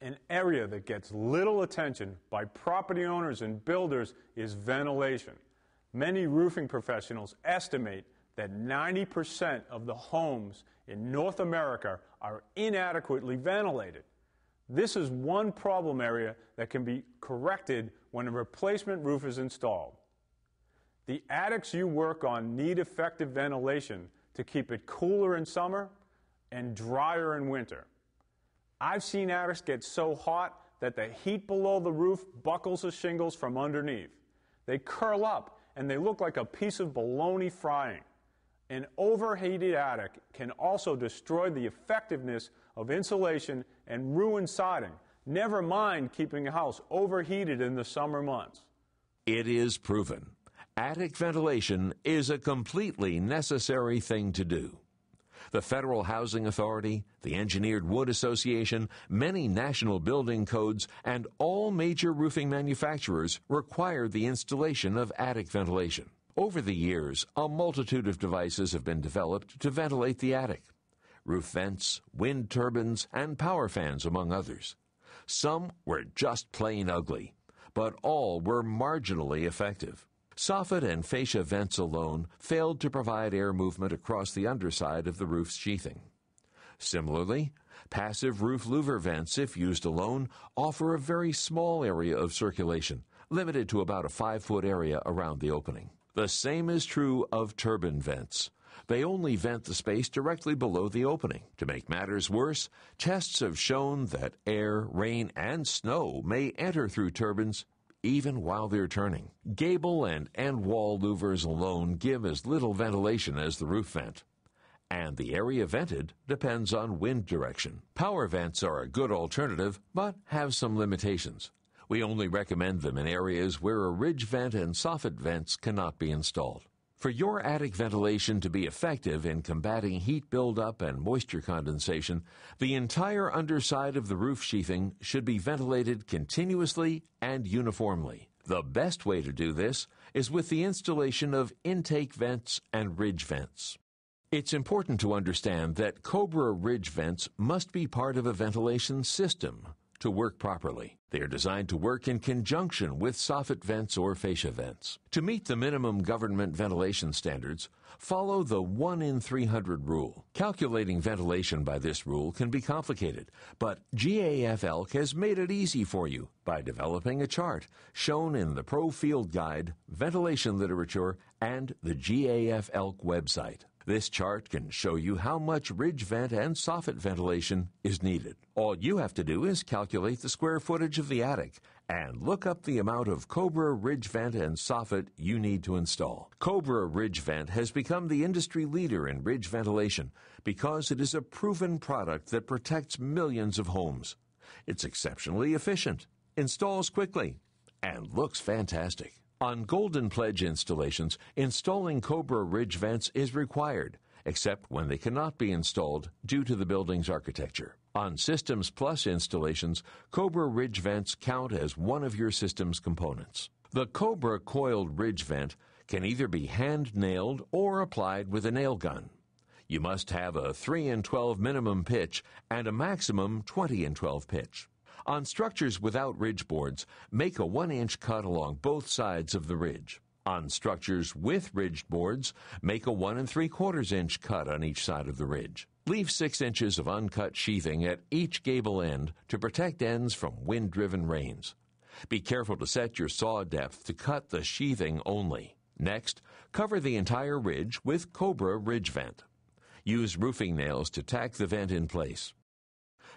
An area that gets little attention by property owners and builders is ventilation. Many roofing professionals estimate that 90% of the homes in North America are inadequately ventilated. This is one problem area that can be corrected when a replacement roof is installed. The attics you work on need effective ventilation to keep it cooler in summer and drier in winter. I've seen attics get so hot that the heat below the roof buckles the shingles from underneath. They curl up and they look like a piece of bologna frying. An overheated attic can also destroy the effectiveness of insulation and ruin siding, never mind keeping a house overheated in the summer months. It is proven. Attic ventilation is a completely necessary thing to do. The Federal Housing Authority, the Engineered Wood Association, many national building codes, and all major roofing manufacturers require the installation of attic ventilation. Over the years, a multitude of devices have been developed to ventilate the attic. Roof vents, wind turbines, and power fans, among others. Some were just plain ugly, but all were marginally effective. Soffit and fascia vents alone failed to provide air movement across the underside of the roof's sheathing. Similarly, passive roof louver vents, if used alone, offer a very small area of circulation, limited to about a 5-foot area around the opening. The same is true of turbine vents. They only vent the space directly below the opening. To make matters worse, tests have shown that air, rain, and snow may enter through turbines even while they're turning. Gable and end wall louvers alone give as little ventilation as the roof vent, and the area vented depends on wind direction. Power vents are a good alternative, but have some limitations. We only recommend them in areas where a ridge vent and soffit vents cannot be installed. For your attic ventilation to be effective in combating heat buildup and moisture condensation, the entire underside of the roof sheathing should be ventilated continuously and uniformly. The best way to do this is with the installation of intake vents and ridge vents. It's important to understand that Cobra ridge vents must be part of a ventilation system to work properly. They are designed to work in conjunction with soffit vents or fascia vents. To meet the minimum government ventilation standards, follow the 1 in 300 rule. Calculating ventilation by this rule can be complicated, but GAF-ELK has made it easy for you by developing a chart shown in the Pro Field Guide, Ventilation Literature, and the GAF-ELK website. This chart can show you how much ridge vent and soffit ventilation is needed. All you have to do is calculate the square footage of the attic and look up the amount of Cobra ridge vent and soffit you need to install. Cobra ridge vent has become the industry leader in ridge ventilation because it is a proven product that protects millions of homes. It's exceptionally efficient, installs quickly, and looks fantastic. On Golden Pledge installations, installing Cobra ridge vents is required, except when they cannot be installed due to the building's architecture. On Systems Plus installations, Cobra ridge vents count as one of your system's components. The Cobra coiled ridge vent can either be hand-nailed or applied with a nail gun. You must have a 3 in 12 minimum pitch and a maximum 20 in 12 pitch. On structures without ridge boards, make a 1-inch cut along both sides of the ridge. On structures with ridged boards, make a 1 3/4 inch cut on each side of the ridge. Leave 6 inches of uncut sheathing at each gable end to protect ends from wind-driven rains. Be careful to set your saw depth to cut the sheathing only. Next, cover the entire ridge with Cobra ridge vent. Use roofing nails to tack the vent in place.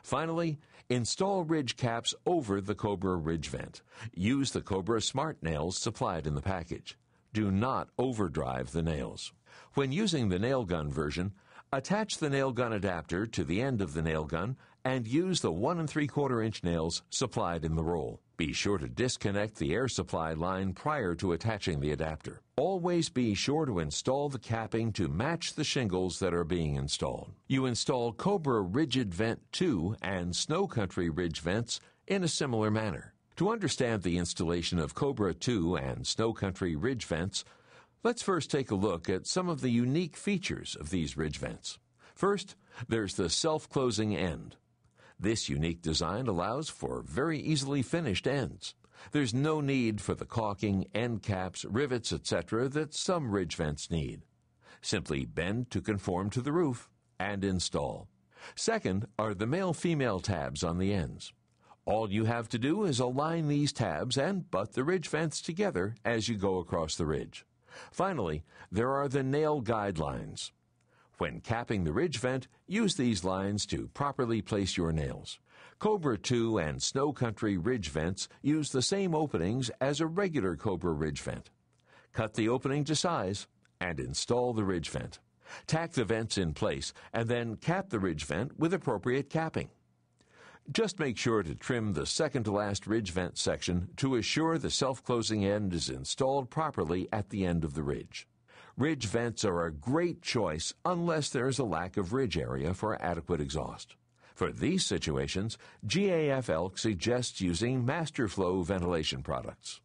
Finally, install ridge caps over the Cobra ridge vent. Use the Cobra Smart nails supplied in the package. Do not overdrive the nails. When using the nail gun version, attach the nail gun adapter to the end of the nail gun and use the 1 3/4 inch nails supplied in the roll. Be sure to disconnect the air supply line prior to attaching the adapter. Always be sure to install the capping to match the shingles that are being installed. You install Cobra Rigid Vent 2 and Snow Country Ridge Vents in a similar manner. To understand the installation of Cobra 2 and Snow Country Ridge Vents, let's first take a look at some of the unique features of these ridge vents. First, there's the self-closing end. This unique design allows for very easily finished ends. There's no need for the caulking, end caps, rivets, etc. that some ridge vents need. Simply bend to conform to the roof and install. Second are the male-female tabs on the ends. All you have to do is align these tabs and butt the ridge vents together as you go across the ridge. Finally, there are the nail guidelines. When capping the ridge vent, use these lines to properly place your nails. Cobra 2 and Snow Country ridge vents use the same openings as a regular Cobra ridge vent. Cut the opening to size and install the ridge vent. Tack the vents in place and then cap the ridge vent with appropriate capping. Just make sure to trim the second-to-last ridge vent section to assure the self-closing end is installed properly at the end of the ridge. Ridge vents are a great choice unless there is a lack of ridge area for adequate exhaust. For these situations, GAF Elk suggests using MasterFlow ventilation products.